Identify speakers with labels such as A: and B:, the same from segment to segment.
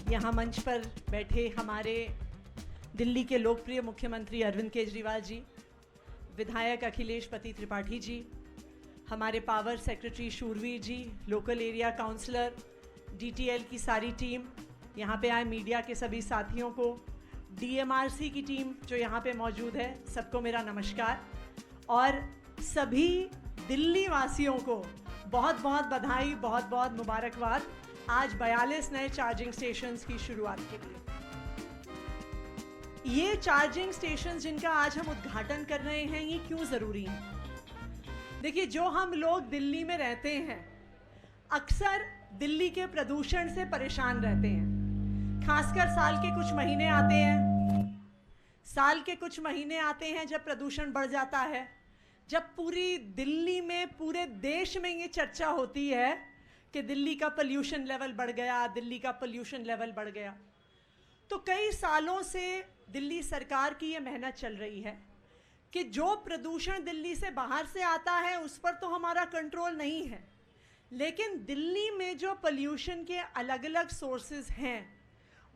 A: यहाँ मंच पर बैठे हमारे दिल्ली के लोकप्रिय मुख्यमंत्री अरविंद केजरीवाल जी, विधायक अखिलेश पति त्रिपाठी जी, हमारे पावर सेक्रेटरी शूरवीर जी, लोकल एरिया काउंसलर, डीटीएल की सारी टीम, यहाँ पे आए मीडिया के सभी साथियों को, डीएमआरसी की टीम जो यहाँ पे मौजूद है, सबको मेरा नमस्कार। और सभी दिल्ली वासियों को बहुत बहुत बधाई, बहुत बहुत मुबारकबाद आज 42 नए चार्जिंग स्टेशंस की शुरुआत के लिए। ये चार्जिंग स्टेशंस जिनका आज हम उद्घाटन कर रहे हैं, ये क्यों ज़रूरी हैं? देखिए, जो हम लोग दिल्ली में रहते हैं अक्सर दिल्ली के प्रदूषण से परेशान रहते हैं। खासकर साल के कुछ महीने आते हैं जब प्रदूषण बढ़ जाता है, जब पूरी दिल्ली में, पूरे देश में ये चर्चा होती है कि दिल्ली का पोल्यूशन लेवल बढ़ गया। तो कई सालों से दिल्ली सरकार की ये मेहनत चल रही है कि जो प्रदूषण दिल्ली से बाहर से आता है उस पर तो हमारा कंट्रोल नहीं है, लेकिन दिल्ली में जो पोल्यूशन के अलग अलग सोर्सेज हैं,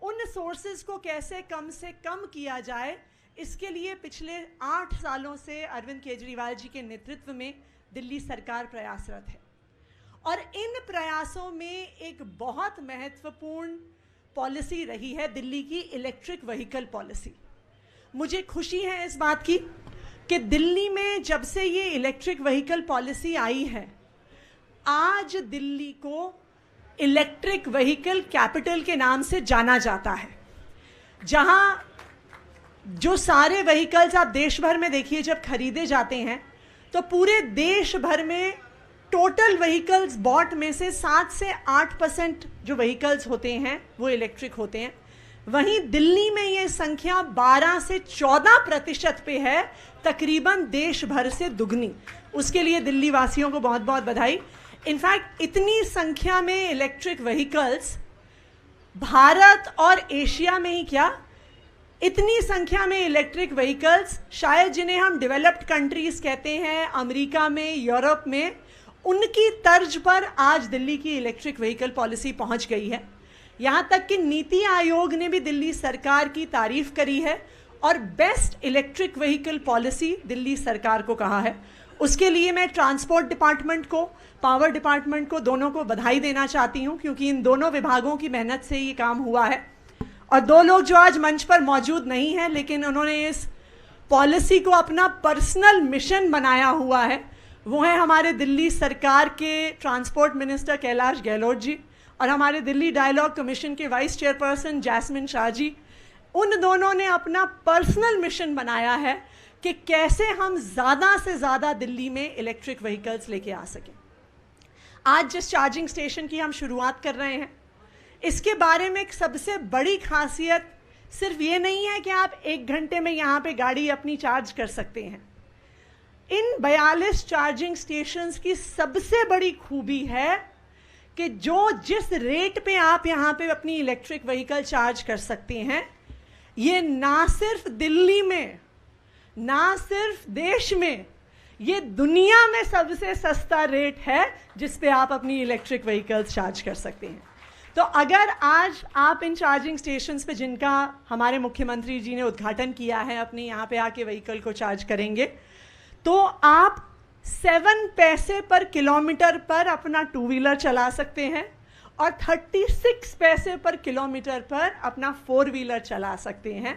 A: उन सोर्सेज को कैसे कम से कम किया जाए, इसके लिए पिछले 8 सालों से अरविंद केजरीवाल जी के नेतृत्व में दिल्ली सरकार प्रयासरत है। और इन प्रयासों में एक बहुत महत्वपूर्ण पॉलिसी रही है दिल्ली की इलेक्ट्रिक व्हीकल पॉलिसी। मुझे खुशी है इस बात की कि दिल्ली में जब से ये इलेक्ट्रिक व्हीकल पॉलिसी आई है, आज दिल्ली को इलेक्ट्रिक व्हीकल कैपिटल के नाम से जाना जाता है। जहां जो सारे व्हीकल्स आप देश भर में देखिए, जब खरीदे जाते हैं तो पूरे देश भर में टोटल व्हीकल्स बॉट में से 7 से 8% जो व्हीकल्स होते हैं वो इलेक्ट्रिक होते हैं। वहीं दिल्ली में ये संख्या 12 से 14% पे है, तकरीबन देश भर से दुगनी। उसके लिए दिल्ली वासियों को बहुत बहुत बधाई। इनफैक्ट इतनी संख्या में इलेक्ट्रिक व्हीकल्स भारत और एशिया में ही क्या, इतनी संख्या में इलेक्ट्रिक व्हीकल्स शायद जिन्हें हम डेवलप्ड कंट्रीज कहते हैं, अमेरिका में, यूरोप में, उनकी तर्ज पर आज दिल्ली की इलेक्ट्रिक व्हीकल पॉलिसी पहुंच गई है। यहाँ तक कि नीति आयोग ने भी दिल्ली सरकार की तारीफ करी है और best electric vehicle policy Delhi सरकार को कहा है। उसके लिए मैं ट्रांसपोर्ट डिपार्टमेंट को, पावर डिपार्टमेंट को, दोनों को बधाई देना चाहती हूँ, क्योंकि इन दोनों विभागों की मेहनत से ये काम हुआ है। और 2 लोग जो आज मंच पर मौजूद नहीं हैं, लेकिन उन्होंने इस पॉलिसी को अपना पर्सनल मिशन बनाया हुआ है, वो है हमारे दिल्ली सरकार के ट्रांसपोर्ट मिनिस्टर कैलाश गहलोत जी और हमारे दिल्ली डायलॉग कमीशन के vice chairperson jasmine Shah ji. उन दोनों ने अपना पर्सनल मिशन बनाया है कि कैसे हम ज़्यादा से ज़्यादा दिल्ली में इलेक्ट्रिक व्हीकल्स लेके आ सकें। आज जिस चार्जिंग स्टेशन की हम शुरुआत कर रहे हैं, इसके बारे में एक सबसे बड़ी खासियत सिर्फ ये नहीं है कि आप 1 घंटे में यहाँ पे गाड़ी अपनी चार्ज कर सकते हैं। इन 42 चार्जिंग स्टेशंस की सबसे बड़ी खूबी है कि जिस रेट पे आप यहाँ पे अपनी इलेक्ट्रिक व्हीकल चार्ज कर सकते हैं, ये ना सिर्फ दिल्ली में, ना सिर्फ देश में, ये दुनिया में सबसे सस्ता रेट है जिस पे आप अपनी इलेक्ट्रिक व्हीकल्स चार्ज कर सकते हैं। तो अगर आज आप इन चार्जिंग स्टेशंस पे, जिनका हमारे मुख्यमंत्री जी ने उद्घाटन किया है, अपने यहाँ पे आके व्हीकल को चार्ज करेंगे, तो आप 7 पैसे पर किलोमीटर पर अपना 2 व्हीलर चला सकते हैं और 36 पैसे पर किलोमीटर पर अपना 4 व्हीलर चला सकते हैं।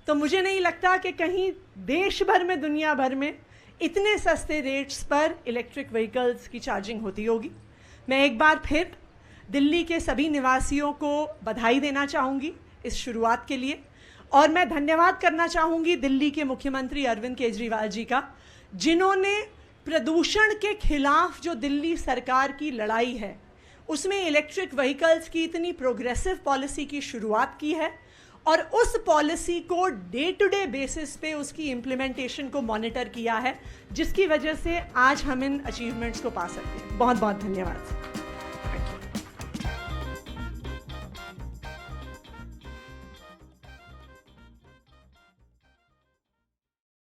A: तो मुझे नहीं लगता कि कहीं देश भर में, दुनिया भर में इतने सस्ते रेट्स पर इलेक्ट्रिक व्हीकल्स की चार्जिंग होती होगी। मैं एक बार फिर दिल्ली के सभी निवासियों को बधाई देना चाहूँगी इस शुरुआत के लिए, और मैं धन्यवाद करना चाहूँगी दिल्ली के मुख्यमंत्री अरविंद केजरीवाल जी का, जिन्होंने प्रदूषण के खिलाफ जो दिल्ली सरकार की लड़ाई है, उसमें इलेक्ट्रिक व्हीकल्स की इतनी प्रोग्रेसिव पॉलिसी की शुरुआत की है और उस पॉलिसी को डे टू डे बेसिस पे उसकी इम्प्लीमेंटेशन को मॉनिटर किया है, जिसकी वजह से आज हम इन अचीवमेंट्स को पा सकते हैं। बहुत बहुत धन्यवाद।